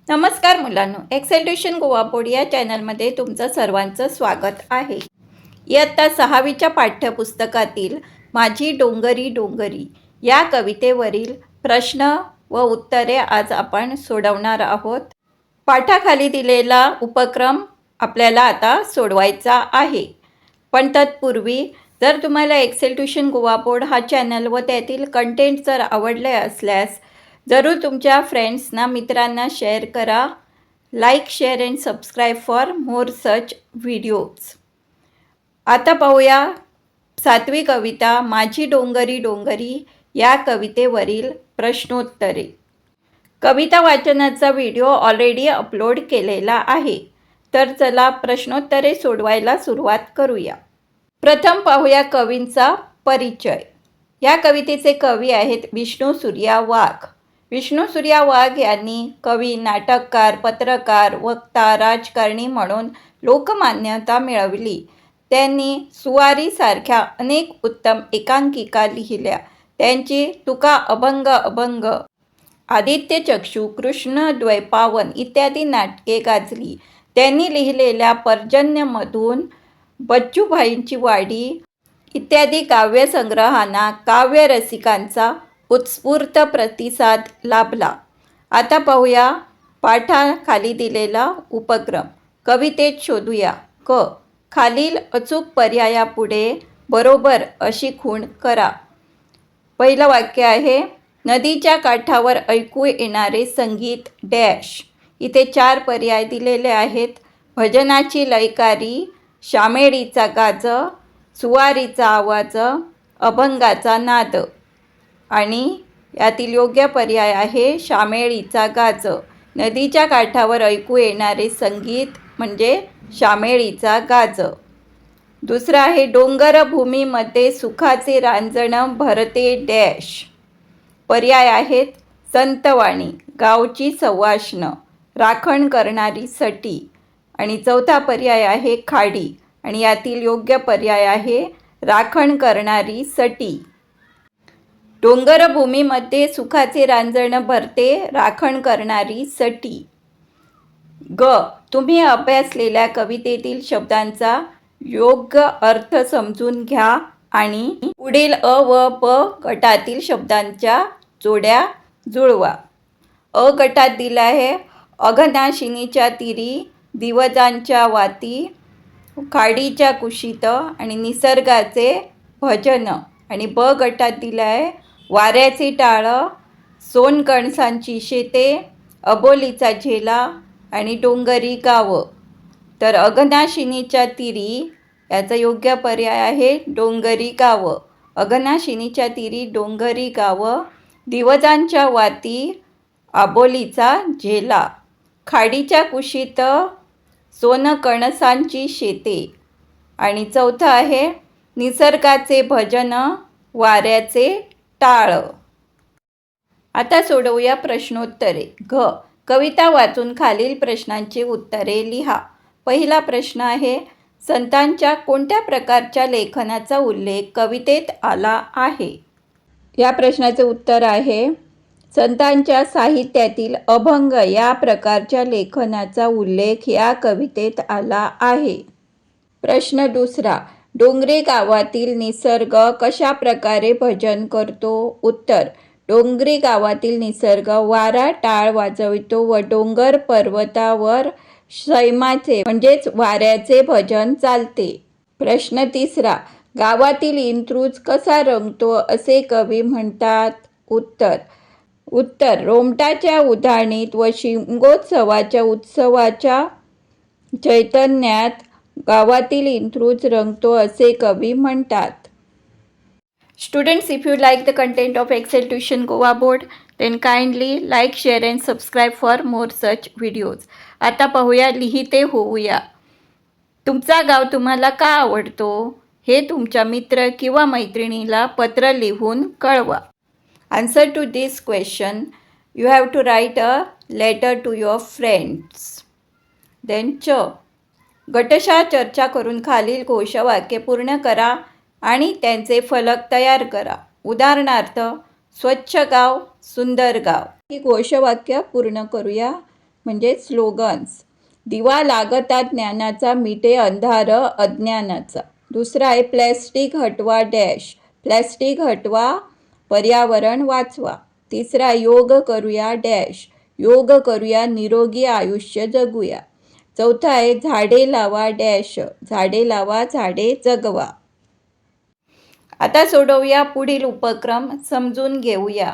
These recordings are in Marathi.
नमस्कार मुलांनो, एक्सेल ट्युशन गोवा बोर्ड या चॅनलमध्ये तुमचं सर्वांचं स्वागत आहे. इयत्ता 6वीच्या पाठ्यपुस्तकातील माझी डोंगरी डोंगरी या कवितेवरील प्रश्न व उत्तरे आज आपण सोडवणार आहोत. पाठाखाली दिलेला उपक्रम आपल्याला आता सोडवायचा आहे. पण तत्पूर्वी जर तुम्हाला एक्सेल ट्युशन गोवा बोर्ड हा चॅनल व त्यातील कंटेंट जर आवडले असल्यास जरूर तुमच्या फ्रेंड्सना मित्रांना शेअर करा. Like share and subscribe for more such videos. आता पाहूया 7वी कविता माझी डोंगरी डोंगरी या कवितेवरील प्रश्नोत्तरे. कविता वाचनाचा व्हिडिओ ऑलरेडी अपलोड केलेला आहे. तर चला प्रश्नोत्तरे सोडवायला सुरुवात करूया. प्रथम पाहूया कवींचा परिचय. या कवितेचे कवी आहेत विष्णू सूर्या वाघ. विष्णू सूर्या वाघ यांनी कवी, नाटककार, पत्रकार, वक्ता, राजकारणी म्हणून लोकमान्यता मिळवली. त्यांनी सुवारीसारख्या अनेक उत्तम एकांकिका लिहिल्या. त्यांची तुका, अभंग अभंग, आदित्यचक्षू, कृष्ण द्वैपावन इत्यादी नाटके गाजली. त्यांनी लिहिलेल्या पर्जन्यमधून, बच्चूभाईंची वाडी इत्यादी काव्यसंग्रहांना काव्यरसिकांचा उत्स्फूर्त प्रतिसाद लाभला. आता पाहूया पाठाखाली दिलेला उपक्रम. कवितेत शोधूया. क. खालील अचूक पर्यायापुढे बरोबर अशी खूण करा. पहिलं वाक्य आहे नदीच्या काठावर ऐकू येणारे संगीत डॅश. इथे 4 पर्याय दिलेले आहेत. भजनाची लयकारी, शामेळीचा गाज, सुवारीचा आवाज, अभंगाचा नाद. आणि यातील योग्य पर्याय आहे शामेळीचा गाज. नदीच्या काठावर ऐकू येणारे संगीत म्हणजे शामेळीचा गाज. दुसरं आहे डोंगर भूमीमध्ये सुखाचे रांजण भरते डॅश. पर्याय आहेत संतवाणी, गावची सवाष्ण, राखण करणारी सटी. आणि चौथा पर्याय आहे खाडी. आणि यातील योग्य पर्याय आहे राखण करणारी सटी. डोंगरभूमीमध्ये सुखाचे रांजण भरते, राखण करणारी सटी. ग. तुम्ही अभ्यासलेल्या कवितेतील शब्दांचा योग्य अर्थ समजून घ्या आणि पुढील अ व ब गटातील शब्दांच्या जोड्या जुळवा. अ गटात दिला आहे अघनाशिनीच्या तीरी, दिवजांच्या वाती, खाडीच्या कुशीत आणि निसर्गाचे भजन. आणि ब गटात दिला आहे वाऱ्याचे टाळं, सोनकणसांची शेते, अबोलीचा झेला आणि डोंगरी गावं. तर अघनाशिनीच्या तीरी याचा योग्य पर्याय आहे डोंगरी गावं. अघनाशिनीच्या तीरी डोंगरी गावं. दिवजांच्या वाती आबोलीचा झेला. खाडीच्या कुशीत सोनकणसांची शेते. आणि चौथं आहे निसर्गाचे भजन, वाऱ्याचे टाळ. आता सोडवूया प्रश्नोत्तरे. घ. कविता वाचून खालील प्रश्नांची उत्तरे लिहा. पहिला प्रश्न आहे संतांच्या कोणत्या प्रकारच्या लेखनाचा उल्लेख कवितेत आला आहे? या प्रश्नाचे उत्तर आहे संतांच्या साहित्यातील अभंग या प्रकारच्या लेखनाचा उल्लेख या कवितेत आला आहे. प्रश्न दुसरा. डोंगरी गावातील निसर्ग कशा प्रकारे भजन करतो? उत्तर. डोंगरी गावातील निसर्ग वारा टाळ वाजवितो व डोंगर पर्वतावर सैमाचे म्हणजेच वाऱ्याचे भजन चालते. प्रश्न तिसरा. गावातील इंत्रुज कसा रंगतो असे कवी म्हणतात? उत्तर. रोमटाच्या उधाणीत व शिमगोत्सवाच्या उत्सवाच्या चैतन्यात गावातील इंत्रुज रंगतो असे कवी म्हणतात. Students, if you like the content of Excel Tuition Goa Board, then kindly like, share and subscribe for more such videos. आता पाहूया लिहिते होऊया. तुमचा गाव तुम्हाला का आवडतो? हे तुमच्या मित्र किंवा मैत्रिणीला पत्र लिहून कळवा. Answer to this question, you have to write a letter to your friends. Then च. गटशः चर्चा करून खालील घोषवाक्य पूर्ण करा आणि त्यांचे फलक तयार करा. उदाहरणार्थ स्वच्छ गाव, सुंदर गाव. ही घोषवाक्य पूर्ण करूया. म्हणजे स्लोगन्स. दिवा लागता ज्ञानाचा, मिटे अंधार अज्ञानाचा. दुसरा आहे प्लॅस्टिक हटवा डॅश, प्लॅस्टिक हटवा, पर्यावरण वाचवा. तिसरा योग करूया डॅश, योग करूया, निरोगी आयुष्य जगूया. चौथा आहे झाडे लावा डॅश, झाडे लावा, झाडे जगवा. आता सोडवूया पुढील उपक्रम, समजून घेऊया.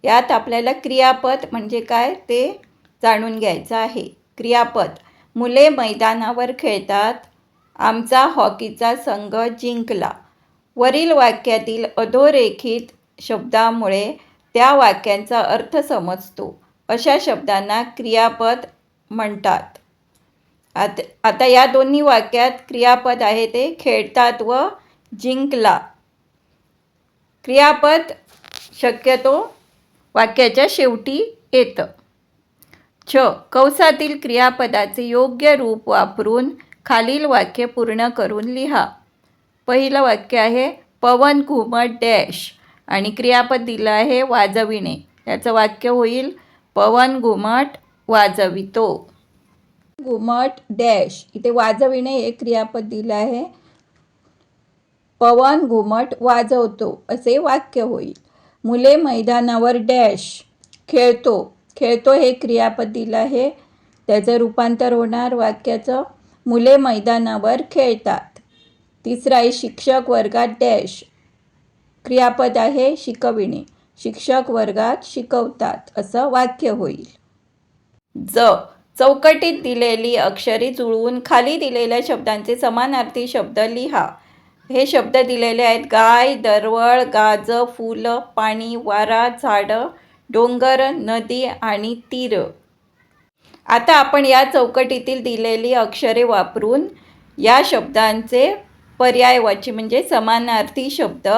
यात आपल्याला क्रियापद म्हणजे काय ते जाणून घ्यायचं आहे. क्रियापद: मुले मैदानावर खेळतात, आमचा हॉकीचा संघ जिंकला. वरील वाक्यातील अधोरेखित शब्दामुळे त्या वाक्यांचा अर्थ समजतो. अशा शब्दांना क्रियापद म्हणतात. आता या दोन्ही वाक्यात क्रियापद आहे ते खेळतात व जिंकला. क्रियापद शक्यतो वाक्याच्या शेवटी येतं. कंसातील क्रियापदाचे योग्य रूप वापरून खालील वाक्य पूर्ण करून लिहा. पहिलं वाक्य आहे पवन घुमट डॅश आणि क्रियापद दिलं आहे वाजविणे. याचं वाक्य होईल पवन घुमट वाजवितो. घुमट डॅश, इथे वाजविणे हे क्रियापद दिलं आहे, पवन घुमट वाजवतो असे वाक्य होईल. मुले मैदानावर डॅश खेळतो, खेळतो हे क्रियापद दिलं आहे, त्याचं रूपांतर होणार वाक्याचं मुले मैदानावर खेळतात. तिसरा आहे शिक्षक वर्गात डॅश, क्रियापद आहे शिकविणे, शिक्षक वर्गात शिकवतात असं वाक्य होईल. चौकटीत दिलेली अक्षरे जुळवून खाली दिलेल्या शब्दांचे समानार्थी शब्द लिहा. हे शब्द दिलेले आहेत गाय, दरवळ, गाज, फुल, पाणी, वारा, झाडं, डोंगर, नदी आणि तीर. आता आपण या चौकटीतील दिलेली अक्षरे वापरून या शब्दांचे पर्यायवाची म्हणजे समानार्थी शब्द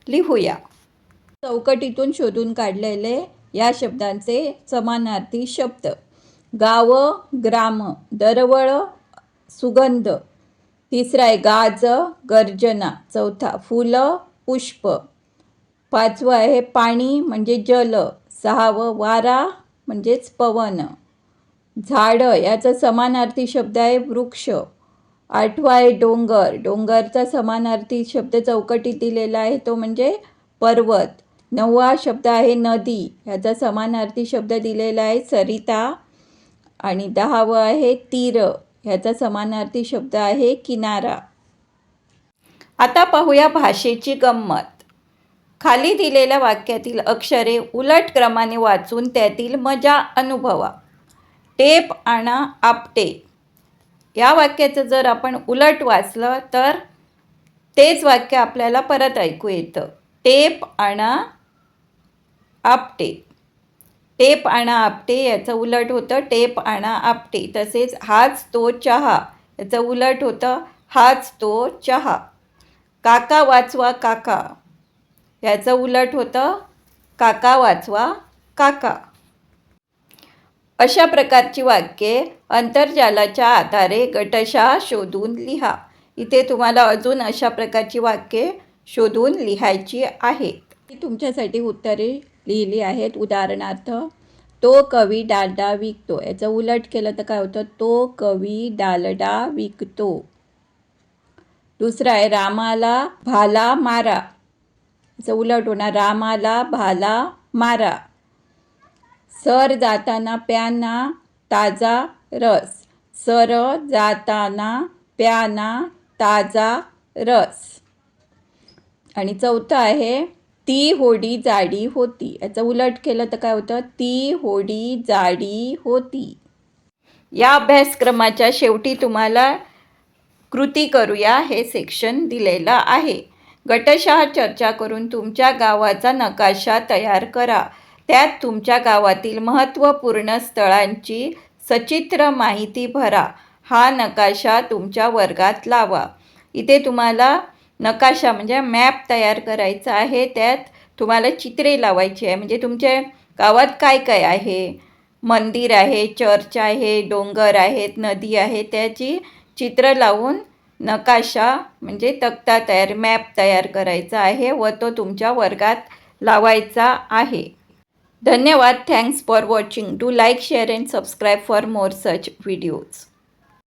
लिहूया. चौकटीतून शोधून काढलेले या शब्दांचे समानार्थी शब्द: गाव, ग्राम, दरवळ, सुगंध. तिसरा आहे गाज, गर्जना. चौथा फुलं, पुष्प. पाचवं आहे पाणी म्हणजे जल. सहावं वारा म्हणजेच पवन. झाडं याचा समानार्थी शब्द आहे वृक्ष. आठवा आहे डोंगर, डोंगरचा समानार्थी शब्द चौकटीत दिलेला आहे तो म्हणजे पर्वत. नववा शब्द आहे नदी, याचा समानार्थी शब्द दिलेला आहे सरिता. आणि 10वं आहे तीर, ह्याचा समानार्थी शब्द आहे किनारा. आता पाहूया भाषेची गंमत. खाली दिलेल्या वाक्यातील अक्षरे उलट क्रमाने वाचून त्यातील मजा अनुभवा. टेप आणा आपटे, या वाक्याचं जर आपण उलट वाचलं तर तेच वाक्य आपल्याला परत ऐकू येतं. टेप आणा आपटे, टेप आणा आपटे याचं उलट होतं टेप आणा आपटे. तसेच हाच तो चहा, याचं उलट होतं हाच तो चहा. काका वाचवा काका, याचं उलट होतं काका वाचवा काका. अशा प्रकारची वाक्ये आंतरजालाच्या आधारे गटशः शोधून लिहा. इथे तुम्हाला अजून अशा प्रकारची वाक्ये शोधून लिहायची आहेत. ती तुमच्यासाठी उत्तरे लिहिली आहेत. उदाहरणार्थ तो कवी डालडा विकतो, याचं उलट केलं तर काय होतं तो कवी डालडा विकतो. दुसरा आहे रामाला भाला मारा, याचं उलट होणार रामाला भाला मारा. सर जाताना प्याना ताजा रस, सर जाताना प्याना ताजा रस. आणि चौथं आहे ती होडी जाडी होती, याचं उलट केलं तर काय होतं ती होडी जाडी होती. या अभ्यासक्रमाच्या शेवटी तुम्हाला कृती करूया हे सेक्शन दिलेलं आहे. गटशः चर्चा करून तुमच्या गावाचा नकाशा तयार करा. त्यात तुमच्या गावातील महत्त्वपूर्ण स्थळांची सचित्र माहिती भरा. हा नकाशा तुमच्या वर्गात लावा. इथे तुम्हाला नकाशा म्हणजे मॅप तयार करायचा आहे. त्यात तुम्हाला चित्रे लावायची आहे. म्हणजे तुमच्या गावात काय काय आहे, मंदिर आहे, चर्च आहे, डोंगर आहेत, नदी आहे, त्याची चित्र लावून नकाशा म्हणजे तक्ता तयार मॅप तयार करायचा आहे व तो तुमच्या वर्गात लावायचा आहे. धन्यवाद. Thanks for watching. Do like, share and subscribe for more such videos.